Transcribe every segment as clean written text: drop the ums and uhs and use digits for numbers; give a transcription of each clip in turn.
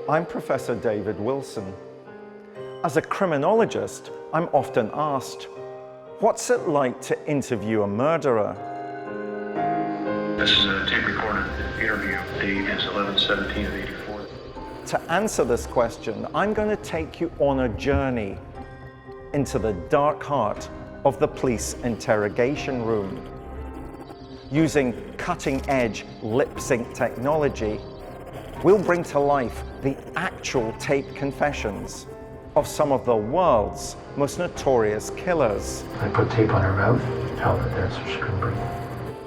I'm Professor David Wilson. As a criminologist, I'm often asked, what's it like to interview a murderer? This is a tape recorded interview. Date is 11/17/84. To answer this question, I'm going to take you on a journey into the dark heart of the police interrogation room. Using cutting-edge lip-sync technology, we'll bring to life the actual tape confessions of some of the world's most notorious killers. I put tape on her mouth, held it there so she couldn't breathe.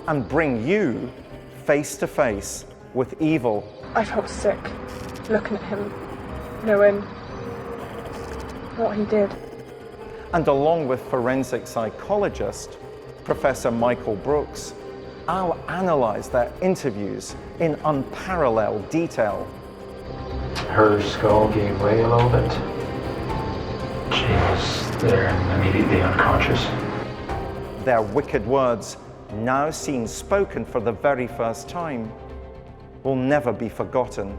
And bring you face to face with evil. I felt sick looking at him, knowing what he did. And along with forensic psychologist Professor Michael Brooks, I'll analyze their interviews in unparalleled detail. Her skull gave way a little bit. She was there and immediately unconscious. Their wicked words, now seen spoken for the very first time, will never be forgotten.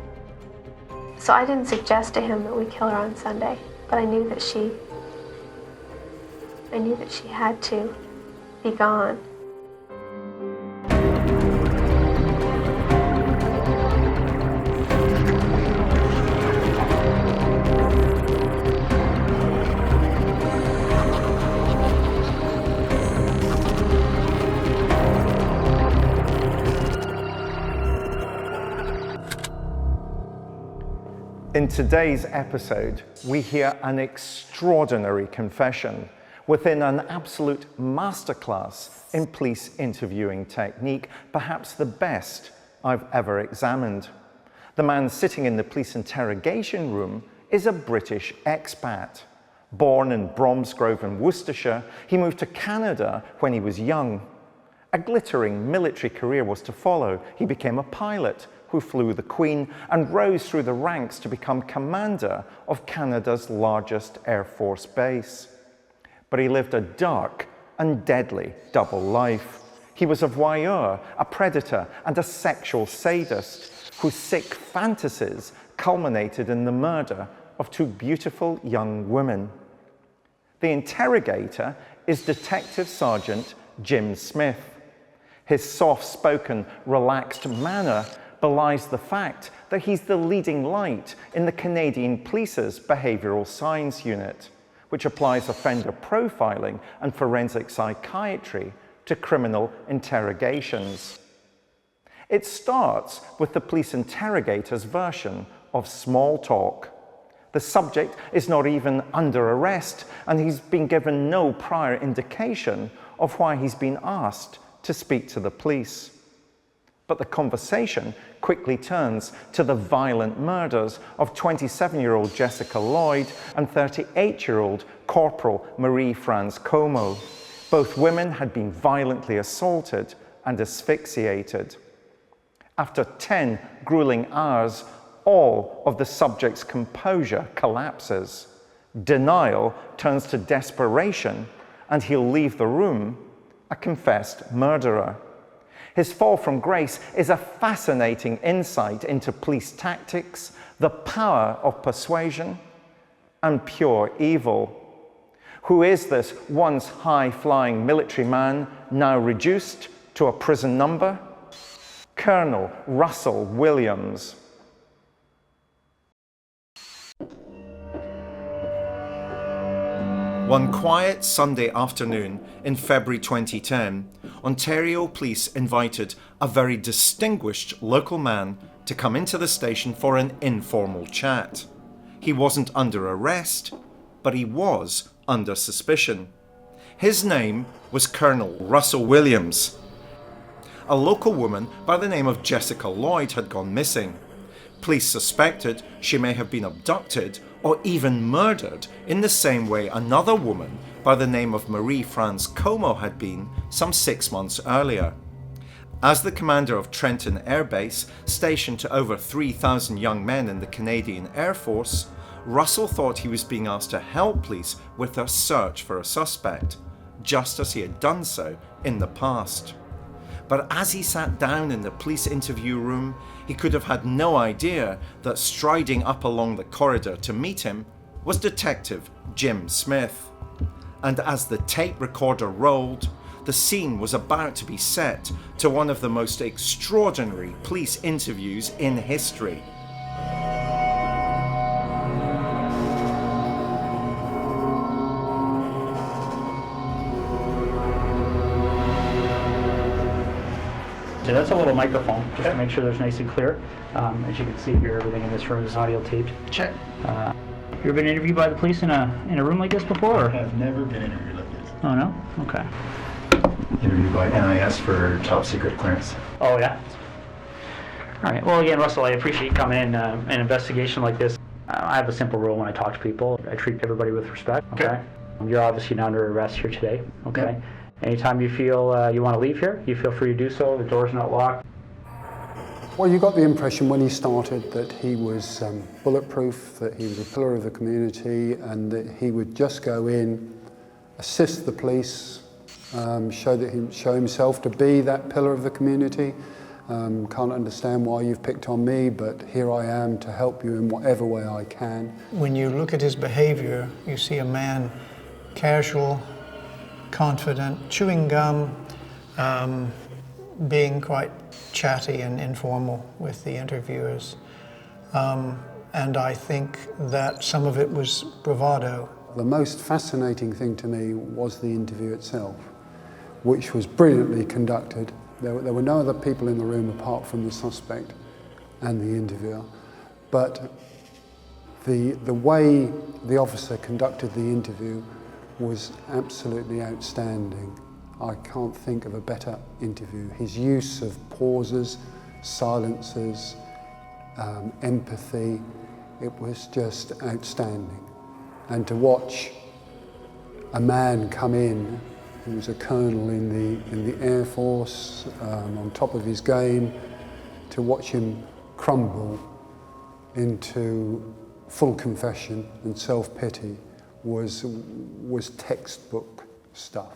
So I didn't suggest to him that we kill her on Sunday, but I knew that she had to be gone. In today's episode, we hear an extraordinary confession within an absolute masterclass in police interviewing technique, perhaps the best I've ever examined. The man sitting in the police interrogation room is a British expat. Born in Bromsgrove in Worcestershire, he moved to Canada when he was young. A glittering military career was to follow. He became a pilot who flew the Queen and rose through the ranks to become commander of Canada's largest Air Force base. But he lived a dark and deadly double life. He was a voyeur, a predator, and a sexual sadist whose sick fantasies culminated in the murder of two beautiful young women. The interrogator is Detective Sergeant Jim Smith. His soft-spoken, relaxed manner belies the fact that he's the leading light in the Canadian Police's Behavioural Science Unit, which applies offender profiling and forensic psychiatry to criminal interrogations. It starts with the police interrogator's version of small talk. The subject is not even under arrest, and he's been given no prior indication of why he's been asked to speak to the police. But the conversation quickly turns to the violent murders of 27-year-old Jessica Lloyd and 38-year-old Corporal Marie-France Como. Both women had been violently assaulted and asphyxiated. After 10 grueling hours, all of the subject's composure collapses. Denial turns to desperation, and he'll leave the room a confessed murderer. His fall from grace is a fascinating insight into police tactics, the power of persuasion, and pure evil. Who is this once high-flying military man now reduced to a prison number? Colonel Russell Williams. One quiet Sunday afternoon in February 2010, Ontario Police invited a very distinguished local man to come into the station for an informal chat. He wasn't under arrest, but he was under suspicion. His name was Colonel Russell Williams. A local woman by the name of Jessica Lloyd had gone missing. Police suspected she may have been abducted or even murdered in the same way another woman by the name of Marie-France Como had been some 6 months earlier. As the commander of Trenton Air Base, stationed to over 3,000 young men in the Canadian Air Force, Russell thought he was being asked to help police with their search for a suspect, just as he had done so in the past. But as he sat down in the police interview room, he could have had no idea that striding up along the corridor to meet him was Detective Jim Smith. And as the tape recorder rolled, the scene was about to be set to one of the most extraordinary police interviews in history. So that's a little microphone, just to make sure there's nice and clear. As you can see here, everything in this room is audio taped. Check. You ever been interviewed by the police in a room like this before? I have never been interviewed like this. Oh no? Okay. Interviewed by NIS for top secret clearance. Oh yeah? All right, well again, Russell, I appreciate you coming in. An investigation like this, I have a simple rule when I talk to people. I treat everybody with respect, okay? You're obviously not under arrest here today, okay? Yeah. Anytime you feel you want to leave here, you feel free to do so. The door's not locked. Well, you got the impression when he started that he was bulletproof, that he was a pillar of the community, and that he would just go in, assist the police, show himself to be that pillar of the community. Can't understand why you've picked on me, but here I am to help you in whatever way I can. When you look at his behavior, you see a man casual, confident, chewing gum, being quite chatty and informal with the interviewers. And I think that some of it was bravado. The most fascinating thing to me was the interview itself, which was brilliantly conducted. There were no other people in the room apart from the suspect and the interviewer, but the way the officer conducted the interview was absolutely outstanding. I can't think of a better interview. His use of pauses, silences, empathy, it was just outstanding. And to watch a man come in who was a colonel in the Air Force, on top of his game, to watch him crumble into full confession and self-pity was textbook stuff.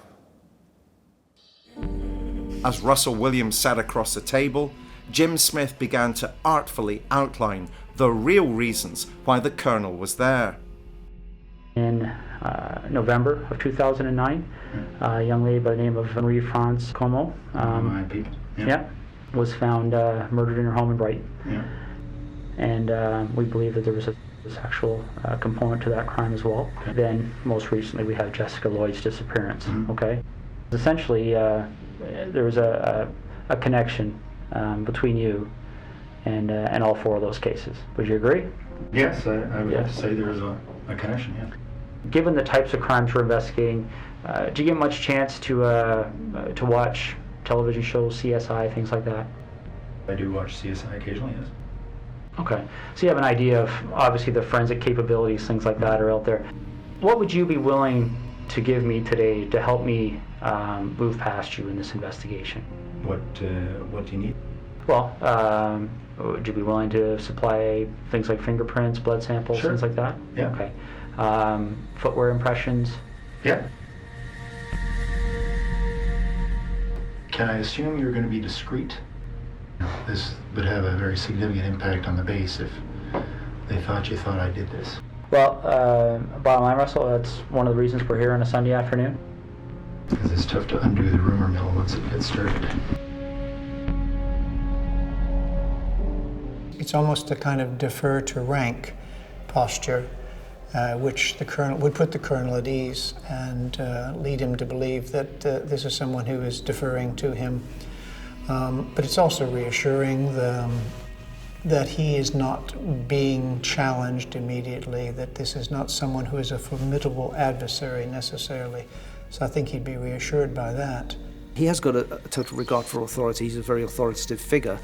As Russell Williams sat across the table, Jim Smith began to artfully outline the real reasons why the colonel was there. In November of 2009, a young lady by the name of Marie-France Como My people. yeah, was found murdered in her home in Brighton. Yeah. And we believe that there was a sexual component to that crime as well. Okay. Then, most recently, we have Jessica Lloyd's disappearance, Mm-hmm. okay? Essentially, there was a connection between you and all four of those cases. Would you agree? Yes, I would Yes. say there is a connection, yeah. Given the types of crimes we're investigating, do you get much chance to watch television shows, CSI, things like that? I do watch CSI occasionally, yes. Okay, so you have an idea of, obviously, the forensic capabilities, things like that are out there. What would you be willing to give me today to help me move past you in this investigation? What do you need? Well, would you be willing to supply things like fingerprints, blood samples, Sure. things like that? Yeah. Okay. Footwear impressions? Yeah. Can I assume you're going to be discreet? This would have a very significant impact on the base if they thought you thought I did this. Well, bottom line, Russell, that's one of the reasons we're here on a Sunday afternoon. Because it's tough to undo the rumor mill once it gets started. It's almost a kind of defer to rank posture, which the colonel would put the colonel at ease and lead him to believe that this is someone who is deferring to him. But it's also reassuring that he is not being challenged immediately, that this is not someone who is a formidable adversary necessarily. So I think he'd be reassured by that. He has got a total regard for authority. He's a very authoritative figure.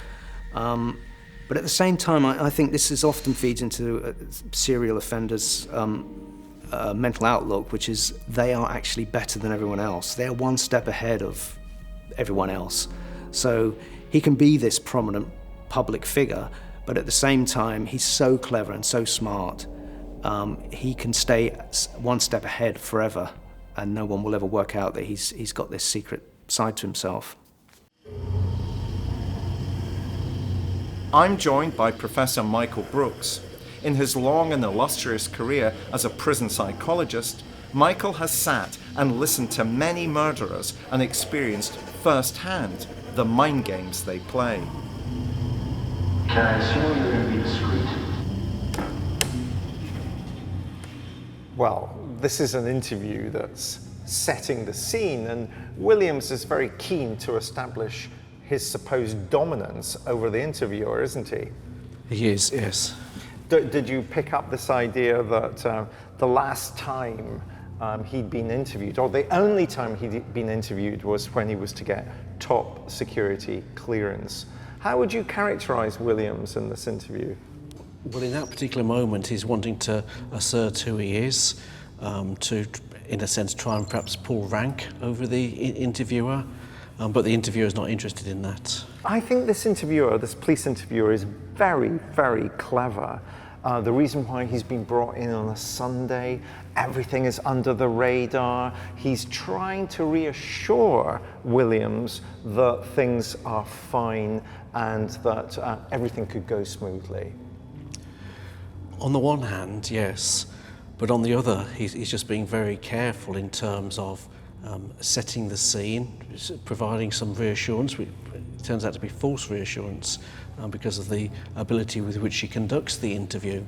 But at the same time, I think this often feeds into serial offenders' mental outlook, which is they are actually better than everyone else. They are one step ahead of everyone else. So he can be this prominent public figure, but at the same time, he's so clever and so smart, he can stay one step ahead forever, and no one will ever work out that he's got this secret side to himself. I'm joined by Professor Michael Brooks. In his long and illustrious career as a prison psychologist, Michael has sat and listened to many murderers and experienced firsthand the mind games they play. Can I assume you're going to be discreet? Well, this is an interview that's setting the scene, and Williams is very keen to establish his supposed dominance over the interviewer, isn't he? He is, yes. Did you pick up this idea that the last time he'd been interviewed, or the only time he'd been interviewed, was when he was to get top security clearance? How would you characterize Williams in this interview? Well, in that particular moment, he's wanting to assert who he is, to, in a sense, try and perhaps pull rank over the interviewer, but the interviewer is not interested in that. I think this interviewer, this police interviewer, is very, very clever. The reason why he's been brought in on a Sunday, everything is under the radar. He's trying to reassure Williams that things are fine and that everything could go smoothly. On the one hand, yes, but on the other, he's just being very careful in terms of setting the scene, providing some reassurance. It turns out to be false reassurance because of the ability with which he conducts the interview,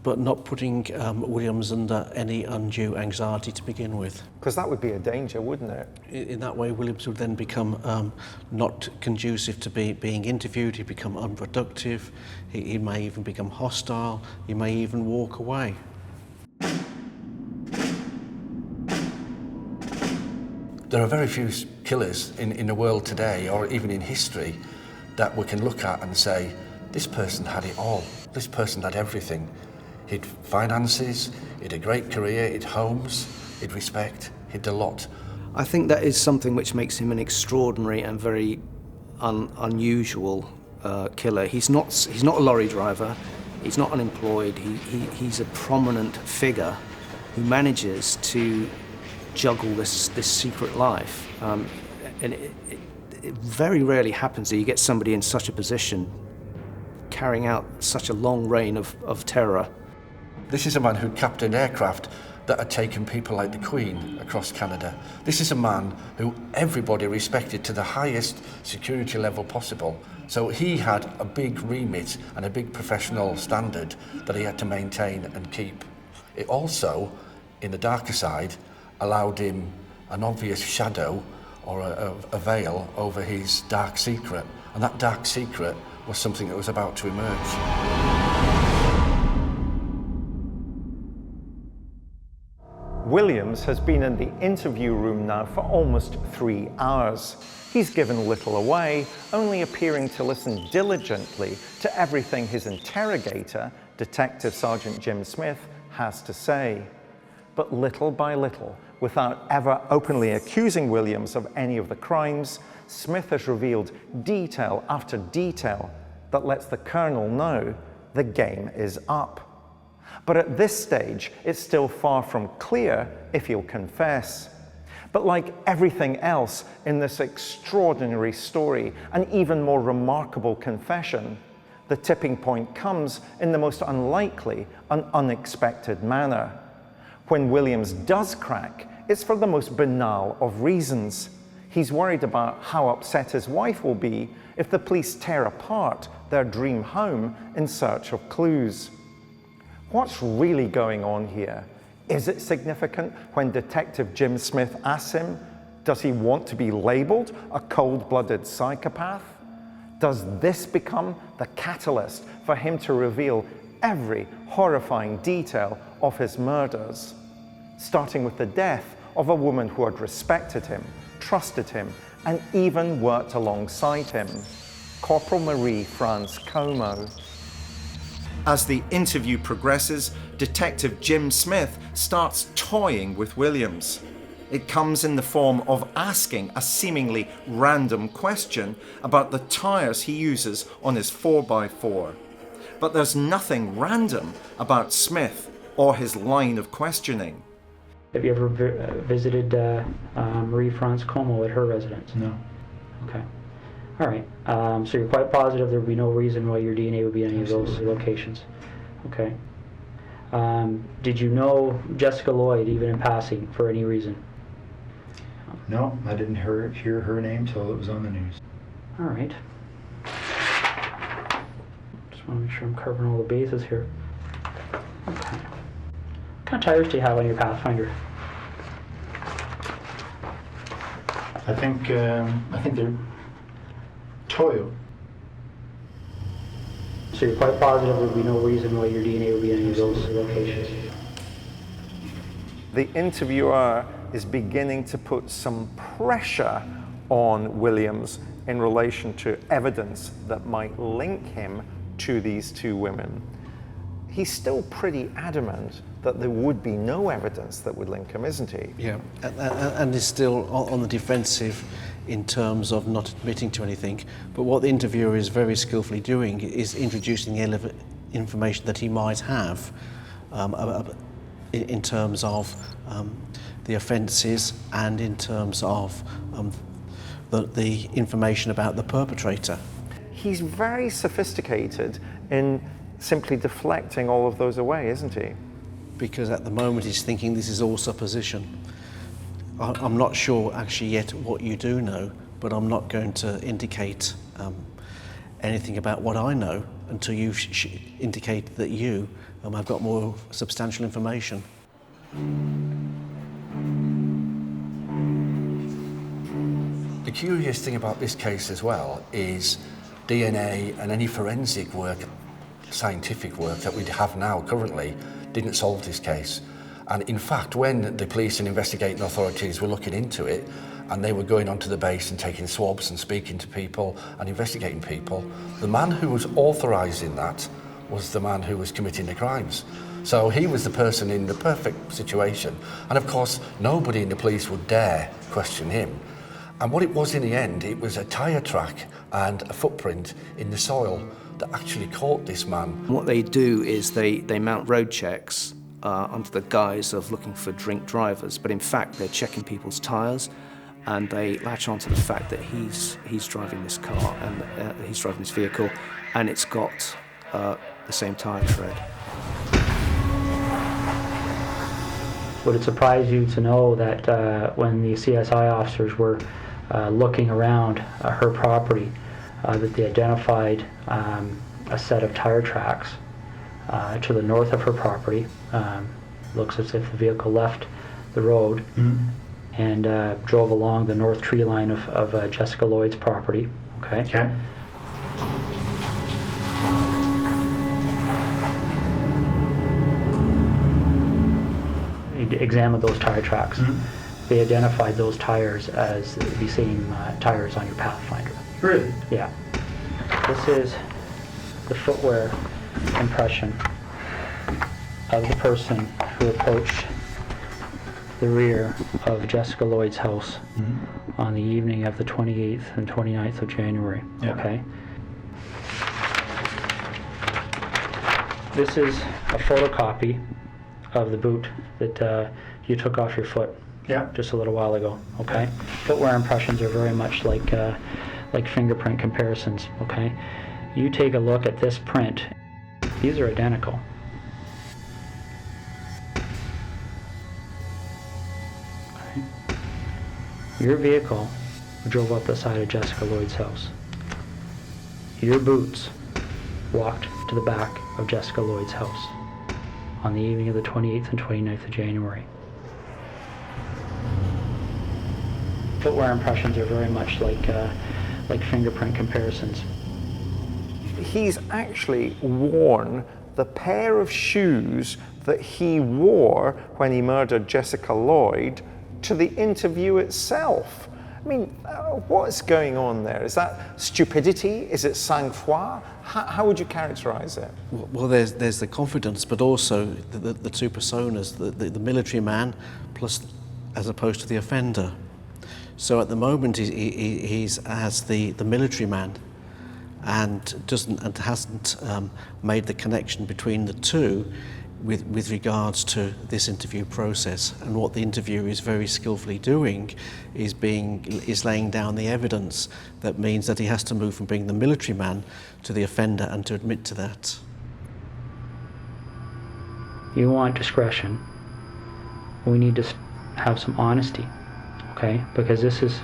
but not putting Williams under any undue anxiety to begin with. Because that would be a danger, wouldn't it? In that way, Williams would then become not conducive to being interviewed. He'd become unproductive. He may even become hostile. He may even walk away. There are very few killers in the world today, or even in history, that we can look at and say, this person had it all. This person had everything. He'd finances, he'd a great career, he'd homes, he'd respect, he'd a lot. I think that is something which makes him an extraordinary and very unusual killer. He's not a lorry driver. He's not unemployed. He's a prominent figure who manages to juggle this secret life. And it very rarely happens that you get somebody in such a position carrying out such a long reign of terror. This is a man who captained aircraft that had taken people like the Queen across Canada. This is a man who everybody respected to the highest security level possible. So he had a big remit and a big professional standard that he had to maintain and keep. It also, in the darker side, allowed him an obvious shadow or a veil over his dark secret. And that dark secret was something that was about to emerge. Williams has been in the interview room now for almost 3 hours. He's given little away, only appearing to listen diligently to everything his interrogator, Detective Sergeant Jim Smith, has to say. But little by little, without ever openly accusing Williams of any of the crimes, Smith has revealed detail after detail that lets the Colonel know the game is up. But at this stage, it's still far from clear if he'll confess. But like everything else in this extraordinary story, an even more remarkable confession, the tipping point comes in the most unlikely and unexpected manner. When Williams does crack, it's for the most banal of reasons. He's worried about how upset his wife will be if the police tear apart their dream home in search of clues. What's really going on here? Is it significant when Detective Jim Smith asks him, does he want to be labeled a cold-blooded psychopath? Does this become the catalyst for him to reveal every horrifying detail of his murders, starting with the death of a woman who had respected him, trusted him, and even worked alongside him, Corporal Marie France Como? As the interview progresses, Detective Jim Smith starts toying with Williams. It comes in the form of asking a seemingly random question about the tires he uses on his 4x4. But there's nothing random about Smith or his line of questioning. Have you ever visited Marie France Como at her residence? No. Okay. All right. So you're quite positive there would be no reason why your DNA would be in any of those Absolutely. locations. Okay. Did you know Jessica Lloyd, even in passing, for any reason? No, I didn't hear her name till it was on the news. All right. Just want to make sure I'm covering all the bases here. Okay. What kind of tires do you have on your Pathfinder? I think they're Toyo. So you're quite positive there would be no reason why your DNA would be in any of those locations? The interviewer is beginning to put some pressure on Williams in relation to evidence that might link him to these two women. He's still pretty adamant that there would be no evidence that would link him, isn't he? Yeah, and is still on the defensive in terms of not admitting to anything. But what the interviewer is very skillfully doing is introducing the information that he might have in terms of the offences and in terms of the information about the perpetrator. He's very sophisticated in simply deflecting all of those away, isn't he? Because at the moment he's thinking this is all supposition. I'm not sure actually yet what you do know, but I'm not going to indicate anything about what I know until you indicate that you have got more substantial information. The curious thing about this case as well is DNA and any forensic work, scientific work that we have now currently didn't solve this case. And in fact, when the police and investigating authorities were looking into it and they were going onto the base and taking swabs and speaking to people and investigating people, the man who was authorising that was the man who was committing the crimes. So he was the person in the perfect situation. And of course, nobody in the police would dare question him. And what it was in the end, it was a tyre track and a footprint in the soil that actually caught this man. What they do is they mount road checks under the guise of looking for drink drivers, but in fact they're checking people's tyres, and they latch on to the fact that he's driving this car and he's driving this vehicle, and it's got the same tyre tread. Would it surprise you to know that when the CSI officers were looking around her property, that they identified a set of tire tracks to the north of her property? Looks as if the vehicle left the road and drove along the north tree line of Jessica Lloyd's property. Okay. Okay. Examined those tire tracks. They identified those tires as the same tires on your Pathfinder. Really? Yeah. This is the footwear impression of the person who approached the rear of Jessica Lloyd's house on the evening of the 28th and 29th of January. Yeah. Okay. This is a photocopy of the boot that you took off your foot just a little while ago. Okay. Footwear impressions are very much like fingerprint comparisons. Okay. You take a look at this print. These are identical. Okay. Your vehicle drove up the side of Jessica Lloyd's house. Your boots walked to the back of Jessica Lloyd's house on the evening of the 28th and 29th of January. Footwear impressions are very much like fingerprint comparisons. He's actually worn the pair of shoes that he wore when he murdered Jessica Lloyd to the interview itself. I mean, what's going on there? Is that stupidity? Is it sang-froid? How would you characterize it? Well, there's the confidence, but also the two personas, the military man plus as opposed to the offender. So at the moment he's as the military man and hasn't made the connection between the two with regards to this interview process. And what the interviewer is very skillfully doing is laying down the evidence that means that he has to move from being the military man to the offender and to admit to that. You want discretion. We need to have some honesty, okay? Because this is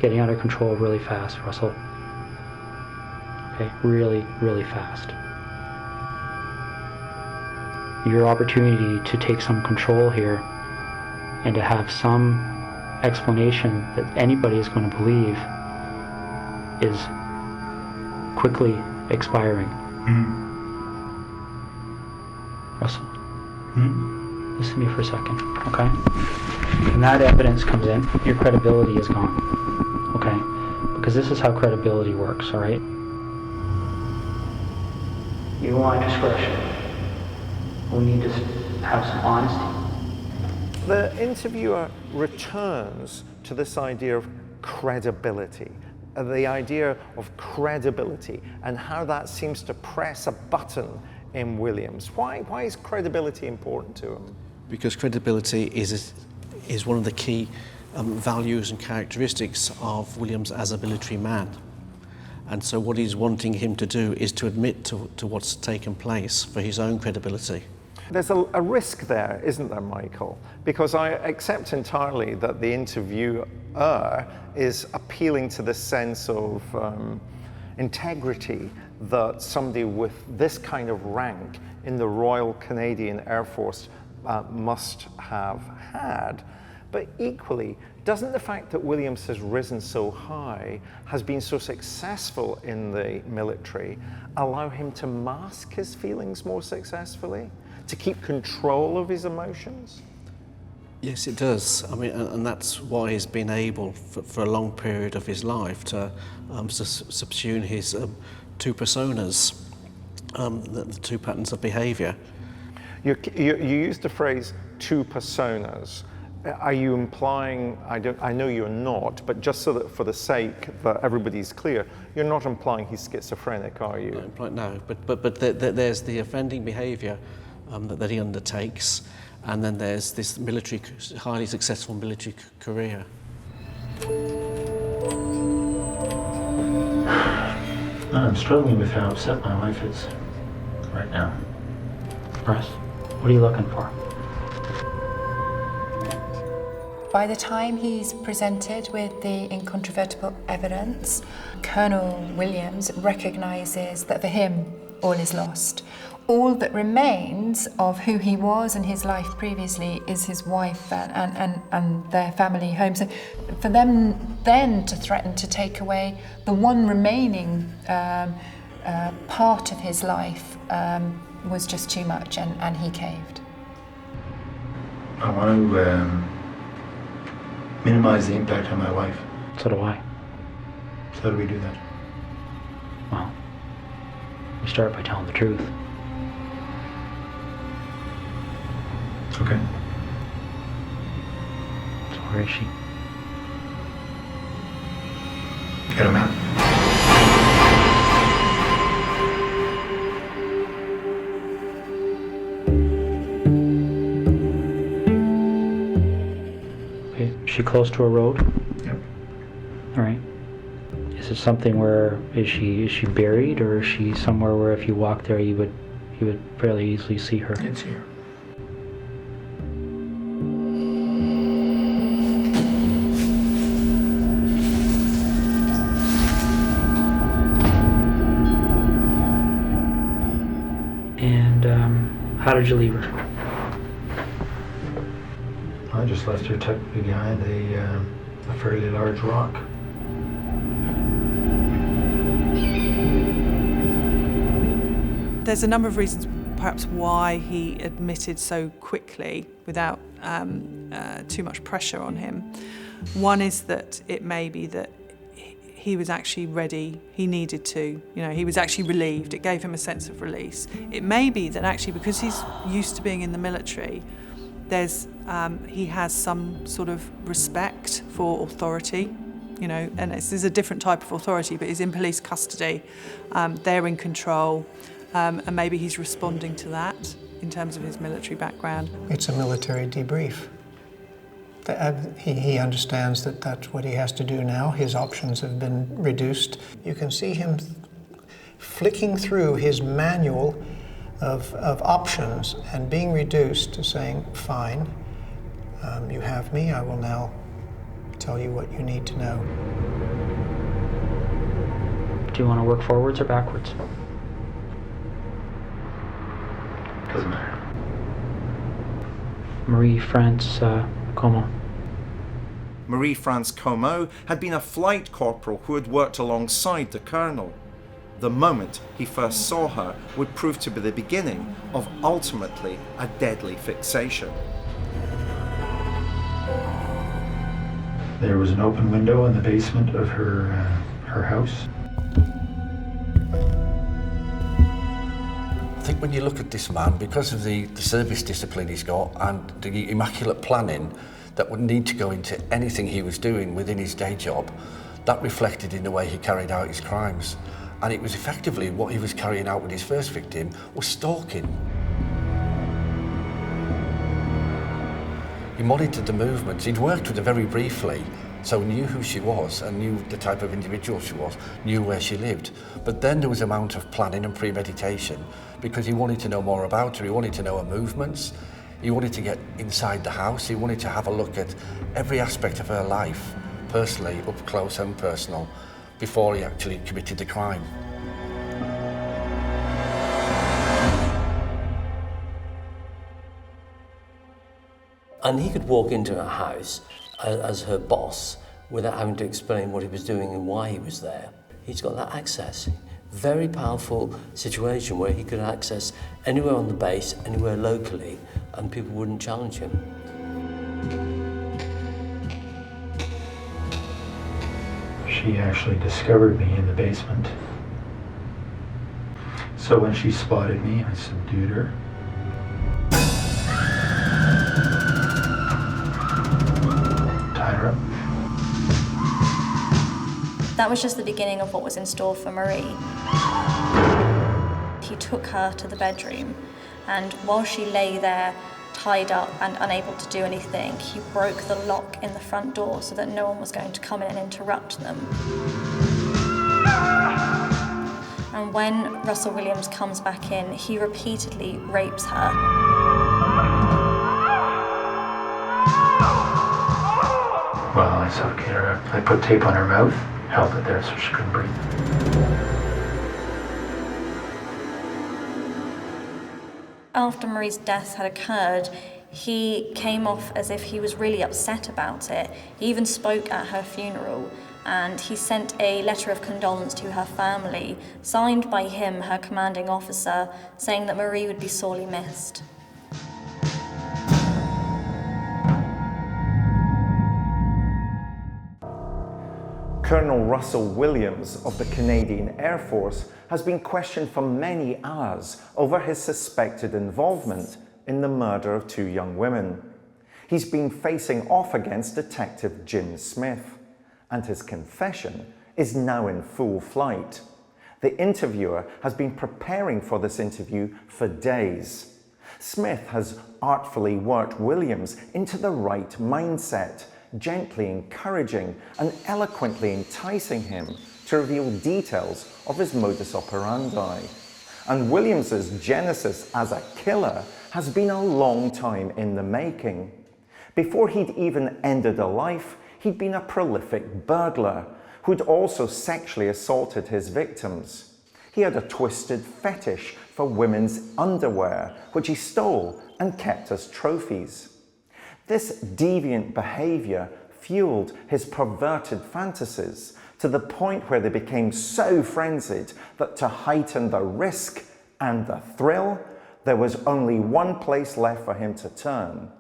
getting out of control really fast, Russell. Okay, really, really fast. Your opportunity to take some control here and to have some explanation that anybody is going to believe is quickly expiring. Russell, listen to me for a second, okay? When that evidence comes in, your credibility is gone, okay? Because this is how credibility works, all right? You want discretion. We need to have some honesty. The interviewer returns to this idea of credibility, the idea of credibility and how that seems to press a button in Williams. Why is credibility important to him? Because credibility is one of the key values and characteristics of Williams as a military man. And so what he's wanting him to do is to admit to what's taken place for his own credibility. There's a risk there, isn't there, Michael? Because I accept entirely that the interviewer is appealing to this sense of integrity that somebody with this kind of rank in the Royal Canadian Air Force must have had. But equally, doesn't the fact that Williams has risen so high, has been so successful in the military, allow him to mask his feelings more successfully? To keep control of his emotions? Yes, it does. I mean, and that's why he's been able, for a long period of his life, to subsume his two personas, the two patterns of behaviour. You used the phrase two personas. Are you implying, I know you're not, but just so that for the sake that everybody's clear, you're not implying he's schizophrenic, are you? No, but there's the offending behaviour that he undertakes, and then there's this highly successful military career. I'm struggling with how upset my wife is right now. Russ, what are you looking for? By the time he's presented with the incontrovertible evidence, Colonel Williams recognises that for him, all is lost. All that remains of who he was and his life previously is his wife and their family home. So for them then to threaten to take away the one remaining part of his life was just too much, and he caved. I want to minimize the impact on my wife. So do I. So how do we do that? Well, we start by telling the truth. Okay. So where is she? Get a map. Okay, is she close to a road? Yep. All right. Is it something where is she buried, or is she somewhere where if you walk there you would fairly easily see her? It's here. How did you leave her? I just left her tucked behind a fairly large rock. There's a number of reasons perhaps why he admitted so quickly without too much pressure on him. One is that it may be that he was actually ready, he needed to, he was actually relieved, it gave him a sense of release. It may be that actually because he's used to being in the military, he has some sort of respect for authority, and this is a different type of authority, but he's in police custody, they're in control, and maybe he's responding to that. in terms of his military background. It's a military debrief. He understands that that's what he has to do now. His options have been reduced. You can see him flicking through his manual of options and being reduced to saying, fine, you have me, I will now tell you what you need to know. Do you want to work forwards or backwards? Doesn't matter. Marie-France Como. Marie-France Como had been a flight corporal who had worked alongside the colonel. The moment he first saw her would prove to be the beginning of ultimately a deadly fixation. There was an open window in the basement of her house. I think when you look at this man, because of the service discipline he's got and the immaculate planning that would need to go into anything he was doing within his day job, that reflected in the way he carried out his crimes. And it was effectively what he was carrying out with his first victim was stalking. He monitored the movements. He'd worked with her very briefly, so knew who she was and knew the type of individual she was, knew where she lived. But then there was an amount of planning and premeditation because he wanted to know more about her. He wanted to know her movements. He wanted to get inside the house. He wanted to have a look at every aspect of her life, personally, up close and personal, before he actually committed the crime. And he could walk into her house as her boss without having to explain what he was doing and why he was there. He's got that access. Very powerful situation where he could access anywhere on the base, anywhere locally, and people wouldn't challenge him. She actually discovered me in the basement. So when she spotted me, I subdued her. Tied her up. That was just the beginning of what was in store for Marie. He took her to the bedroom, and while she lay there, tied up and unable to do anything, he broke the lock in the front door so that no one was going to come in and interrupt them. And when Russell Williams comes back in, he repeatedly rapes her. Well, I suffocated her. I put tape on her mouth, held it there so she couldn't breathe. After Marie's death had occurred, he came off as if he was really upset about it. He even spoke at her funeral, and he sent a letter of condolence to her family, signed by him, her commanding officer, saying that Marie would be sorely missed. Colonel Russell Williams of the Canadian Air Force has been questioned for many hours over his suspected involvement in the murder of 2 young women. He's been facing off against Detective Jim Smith, and his confession is now in full flight. The interviewer has been preparing for this interview for days. Smith has artfully worked Williams into the right mindset, gently encouraging and eloquently enticing him to reveal details of his modus operandi. And Williams's genesis as a killer has been a long time in the making. Before he'd even ended a life, he'd been a prolific burglar who'd also sexually assaulted his victims. He had a twisted fetish for women's underwear, which he stole and kept as trophies. This deviant behavior fueled his perverted fantasies to the point where they became so frenzied that to heighten the risk and the thrill, there was only one place left for him to turn,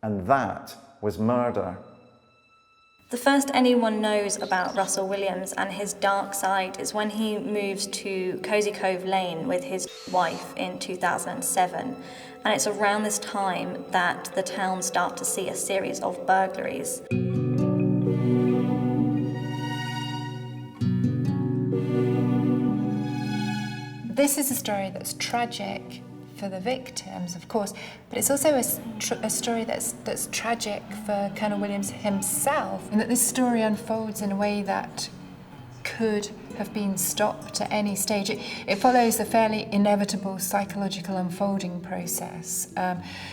and that was murder. The first anyone knows about Russell Williams and his dark side is when he moves to Cozy Cove Lane with his wife in 2007. And it's around this time that the town starts to see a series of burglaries. This is a story that's tragic, for the victims, of course, but it's also a story that's tragic for Colonel Williams himself, and that this story unfolds in a way that could have been stopped at any stage. It follows a fairly inevitable psychological unfolding process.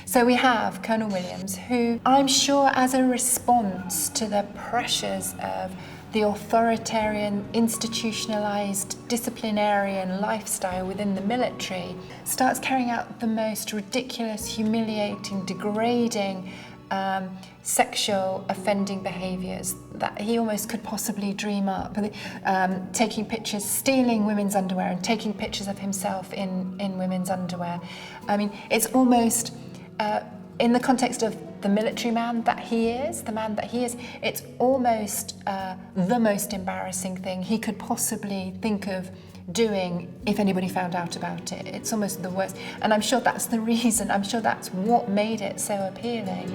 So we have Colonel Williams, who I'm sure as a response to the pressures of the authoritarian, institutionalized, disciplinarian lifestyle within the military, starts carrying out the most ridiculous, humiliating, degrading, sexual offending behaviours that he almost could possibly dream up. Taking pictures, stealing women's underwear and taking pictures of himself in women's underwear. I mean, it's almost, in the context of the military man that he is, it's almost the most embarrassing thing he could possibly think of doing if anybody found out about it. It's almost the worst. And I'm sure that's the reason, I'm sure that's what made it so appealing.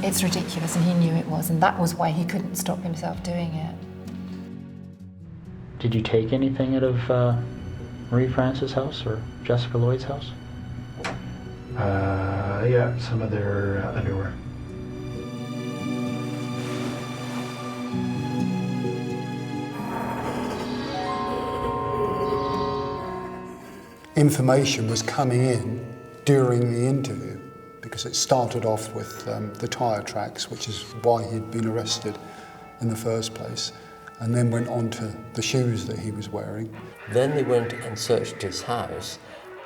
It's ridiculous, and he knew it was, and that was why he couldn't stop himself doing it. Did you take anything out of Marie France's house or Jessica Lloyd's house? Yeah, some of their underwear. Information was coming in during the interview, because it started off with the tyre tracks, which is why he'd been arrested in the first place, and then went on to the shoes that he was wearing. Then they went and searched his house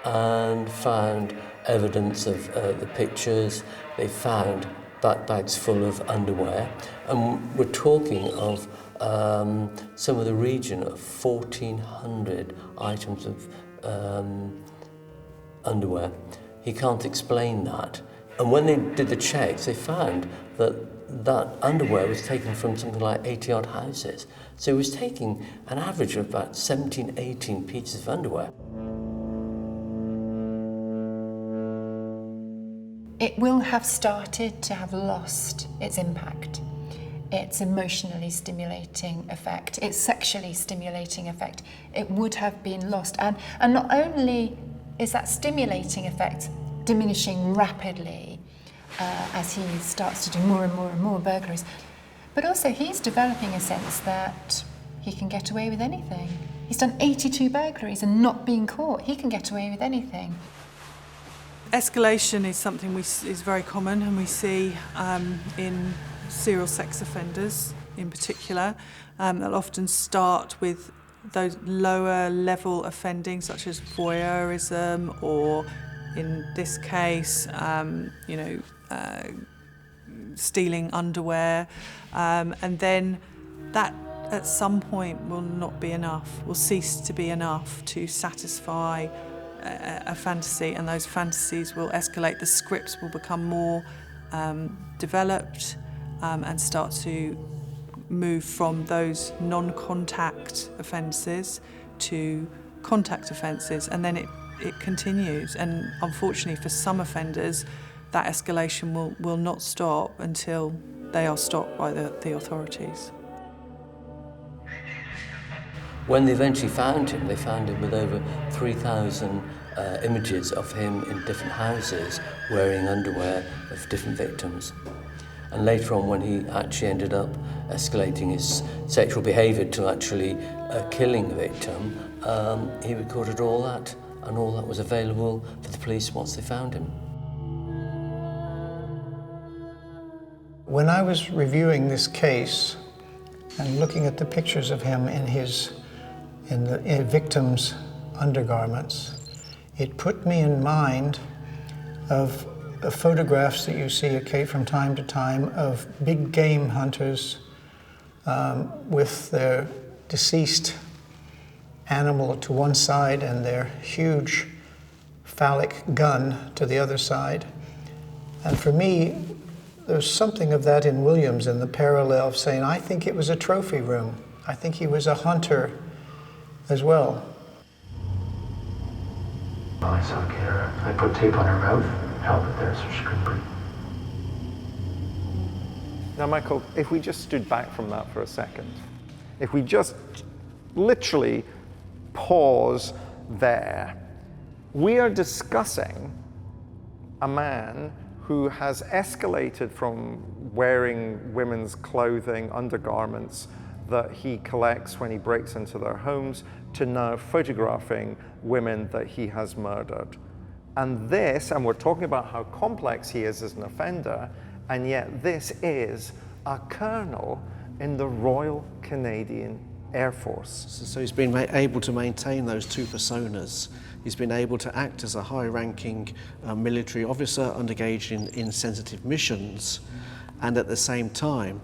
and found evidence of the pictures. They found bags full of underwear, and we're talking of some of the region of 1,400 items of underwear. He can't explain that. And when they did the checks, they found that underwear was taken from something like 80-odd houses. So he was taking an average of about 17, 18 pieces of underwear. It will have started to have lost its impact, its emotionally stimulating effect, its sexually stimulating effect. It would have been lost. And not only is that stimulating effect diminishing rapidly as he starts to do more and more and more burglaries, but also he's developing a sense that he can get away with anything. He's done 82 burglaries and not being caught. He can get away with anything. Escalation is something is very common, and we see in serial sex offenders in particular. They'll often start with those lower level offending, such as voyeurism, or in this case, stealing underwear, and then that at some point will not be enough, will cease to be enough to satisfy a fantasy, and those fantasies will escalate. The scripts will become more developed and start to move from those non-contact offences to contact offences, and then it continues. And unfortunately for some offenders, that escalation will not stop until they are stopped by the authorities. When they eventually found him, they found him with over 3,000 images of him in different houses wearing underwear of different victims. And later on, when he actually ended up escalating his sexual behaviour to actually killing the victim, he recorded all that, and all that was available for the police once they found him. When I was reviewing this case and looking at the pictures of him in the victim's undergarments, it put me in mind of the photographs that you see from time to time of big game hunters with their deceased animal to one side and their huge phallic gun to the other side. And for me, there's something of that in Williams, in the parallel of saying, I think it was a trophy room. I think he was a hunter as well. I saw Kara. I put tape on her mouth, held it there so she couldn't breathe. Now, Michael, if we just stood back from that for a second, if we just literally pause there. We are discussing a man who has escalated from wearing women's clothing, undergarments that he collects when he breaks into their homes, to now photographing women that he has murdered. And we're talking about how complex he is as an offender, and yet this is a colonel in the Royal Canadian Air Force. So he's been able to maintain those two personas. He's been able to act as a high-ranking military officer engaged in sensitive missions, and at the same time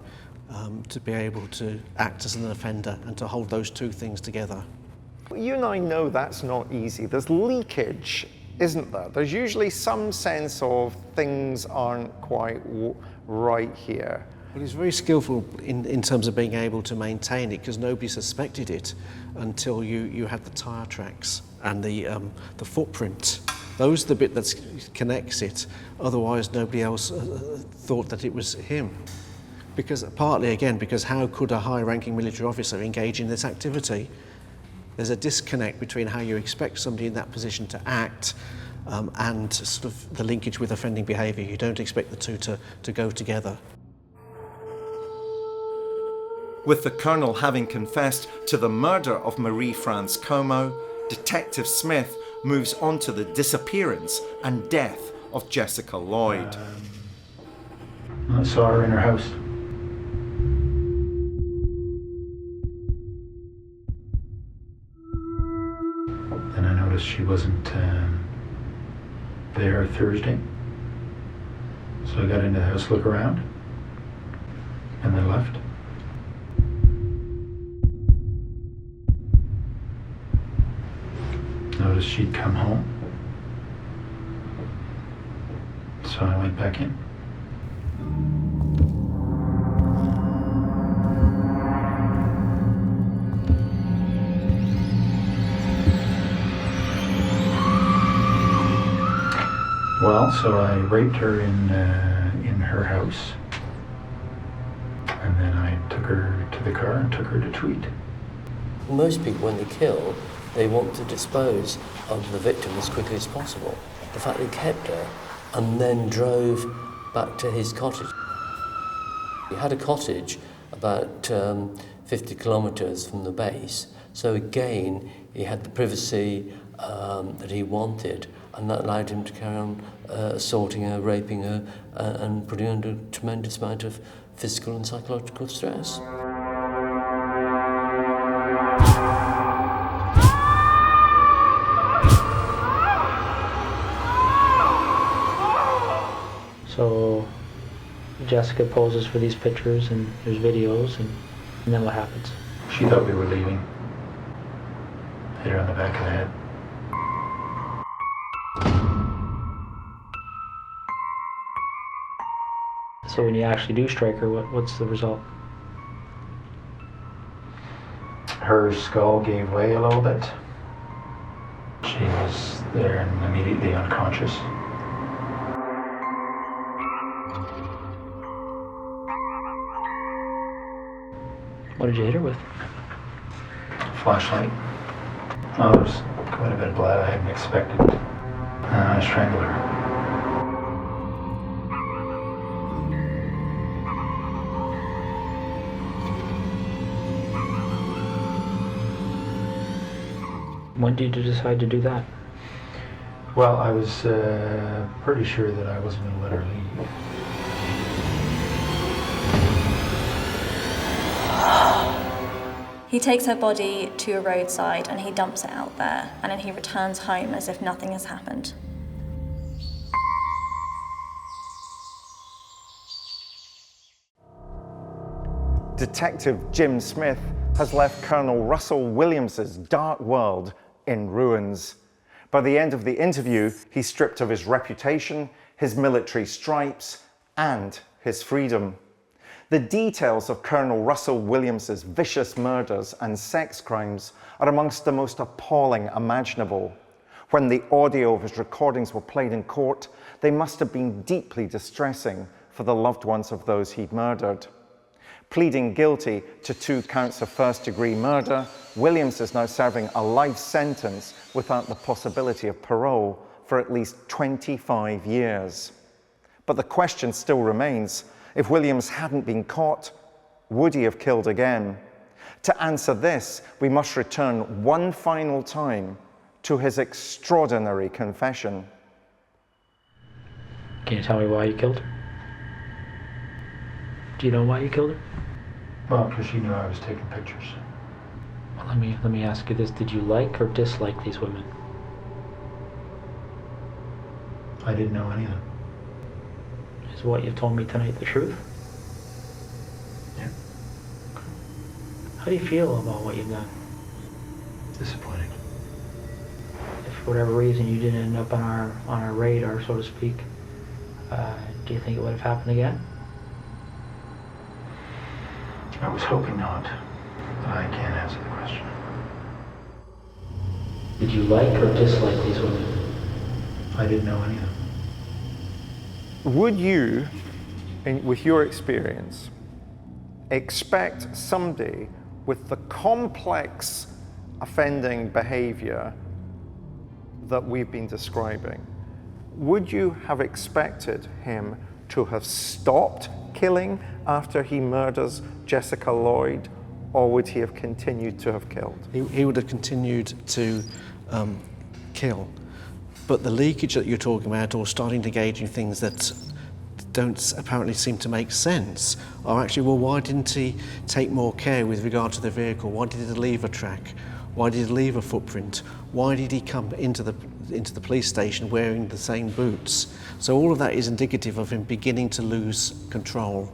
to be able to act as an offender and to hold those two things together. You and I know that's not easy. There's leakage, isn't there? There's usually some sense of things aren't quite right here. Well, he's very skillful in terms of being able to maintain it, because nobody suspected it until you had the tyre tracks and the footprint. Those are the bit that connects it. Otherwise, nobody else thought that it was him. Because partly, again, because how could a high-ranking military officer engage in this activity? There's a disconnect between how you expect somebody in that position to act and sort of the linkage with offending behaviour. You don't expect the two to go together. With the colonel having confessed to the murder of Marie-France Como, Detective Smith moves on to the disappearance and death of Jessica Lloyd. I saw her in her house. Then I noticed she wasn't there Thursday. So I got into the house to look around, and then left. Noticed she'd come home, so I went back in. Well, so I raped her in her house, and then I took her to the car and took her to Tweed. Most people, when they kill, they want to dispose of the victim as quickly as possible. The fact they kept her and then drove back to his cottage. He had a cottage about 50 kilometres from the base, so again he had the privacy that he wanted, and that allowed him to carry on assaulting her, raping her, and putting her under a tremendous amount of physical and psychological stress. So Jessica poses for these pictures, and there's videos, and then what happens? She thought we were leaving. Hit her on the back of the head. So when you actually do strike her, what's the result? Her skull gave way a little bit. She was there and immediately unconscious. What did you hit her with? Flashlight. Oh, there was quite a bit of blood I hadn't expected. I strangled her. When did you decide to do that? Well, I was pretty sure that I wasn't going to let her leave. He takes her body to a roadside and he dumps it out there, and then he returns home as if nothing has happened. Detective Jim Smith has left Colonel Russell Williams's dark world in ruins. By the end of the interview, he's stripped of his reputation, his military stripes, and his freedom. The details of Colonel Russell Williams's vicious murders and sex crimes are amongst the most appalling imaginable. When the audio of his recordings were played in court, they must have been deeply distressing for the loved ones of those he'd murdered. Pleading guilty to 2 counts of first-degree murder, Williams is now serving a life sentence without the possibility of parole for at least 25 years. But the question still remains, if Williams hadn't been caught, would he have killed again? To answer this, we must return one final time to his extraordinary confession. Can you tell me why you killed her? Do you know why you killed her? Well, because she knew I was taking pictures. Well, let me ask you this. Did you like or dislike these women? I didn't know any of them. Is what you've told me tonight the truth? Yeah. How do you feel about what you've done? Disappointed. If for whatever reason you didn't end up on our radar, so to speak, do you think it would have happened again? I was hoping not, but I can't answer the question. Did you like or dislike these women? I didn't know any of them. Would you, with your experience, expect somebody with the complex offending behavior that we've been describing, would you have expected him to have stopped killing after he murders Jessica Lloyd, or would he have continued to have killed? He would have continued to kill. But the leakage that you're talking about, or starting to engage in things that don't apparently seem to make sense, are actually, well, why didn't he take more care with regard to the vehicle? Why did he leave a track? Why did he leave a footprint? Why did he come into the police station wearing the same boots? So all of that is indicative of him beginning to lose control.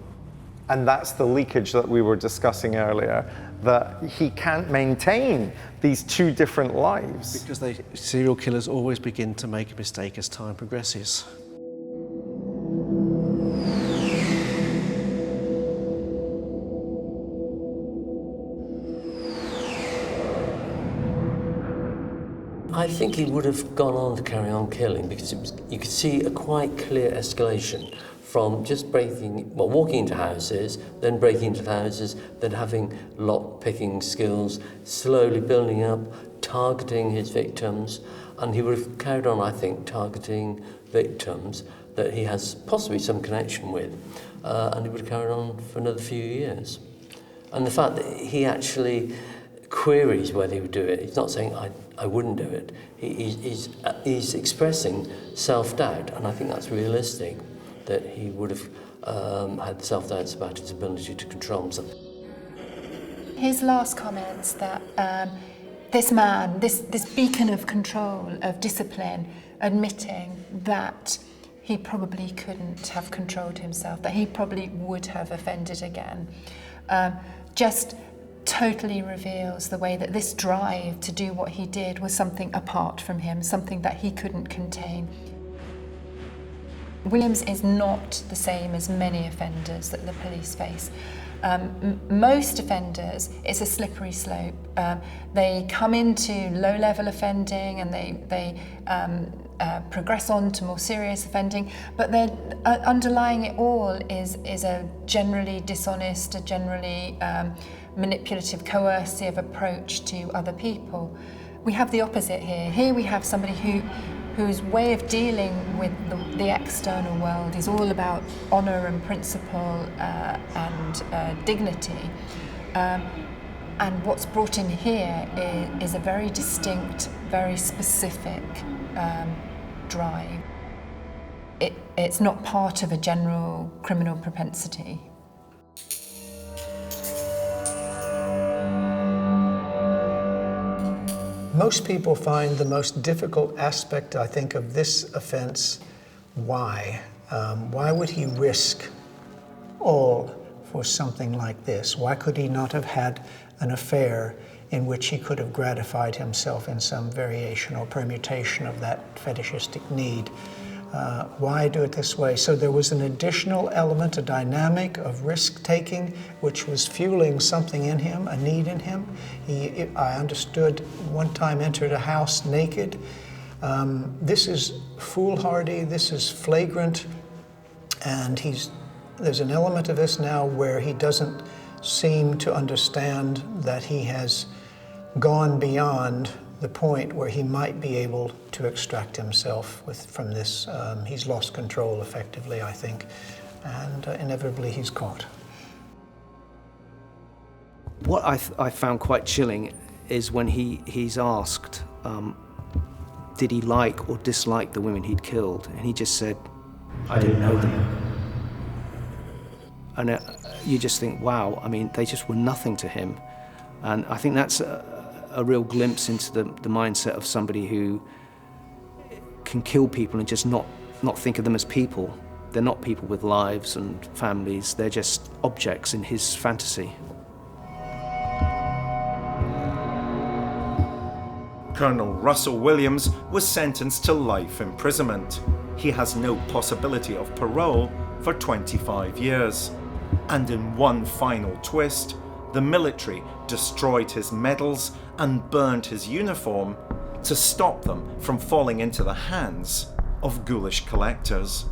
And that's the leakage that we were discussing earlier, that he can't maintain these two different lives. Because serial killers always begin to make a mistake as time progresses. I think he would have gone on to carry on killing because you could see a quite clear escalation from just walking into houses, then breaking into houses, then having lock-picking skills, slowly building up, targeting his victims, and he would have carried on, I think, targeting victims that he has possibly some connection with, and he would have carried on for another few years. And the fact that he actually queries whether he would do it, he's not saying, I wouldn't do it. He's expressing self-doubt, and I think that's realistic, that he would have had self-doubts about his ability to control himself. His last comments that this man, this beacon of control, of discipline, admitting that he probably couldn't have controlled himself, that he probably would have offended again, just totally reveals the way that this drive to do what he did was something apart from him, something that he couldn't contain. Williams is not the same as many offenders that the police face. Most offenders, it's a slippery slope. They come into low-level offending and they progress on to more serious offending, but underlying it all is a generally dishonest, a generally manipulative, coercive approach to other people. We have the opposite here. Here we have somebody whose way of dealing with the external world is all about honour and principle and dignity. And what's brought in here is a very distinct, very specific drive. It's not part of a general criminal propensity. Most people find the most difficult aspect, I think, of this offense, why? Why would he risk all for something like this? Why could he not have had an affair in which he could have gratified himself in some variation or permutation of that fetishistic need? Why do it this way? So there was an additional element, a dynamic of risk-taking, which was fueling something in him, a need in him. I understood, one time entered a house naked. This is foolhardy, this is flagrant, and there's an element of this now where he doesn't seem to understand that he has gone beyond the point where he might be able to extract himself from this. He's lost control effectively, I think, and inevitably he's caught. What I found quite chilling is when he's asked, did he like or dislike the women he'd killed? And he just said, I didn't know them. And you just think, wow, I mean, they just were nothing to him. And I think that's a real glimpse into the mindset of somebody who can kill people and just not think of them as people. They're not people with lives and families, they're just objects in his fantasy. Colonel Russell Williams was sentenced to life imprisonment. He has no possibility of parole for 25 years. And in one final twist, the military destroyed his medals and burned his uniform to stop them from falling into the hands of ghoulish collectors.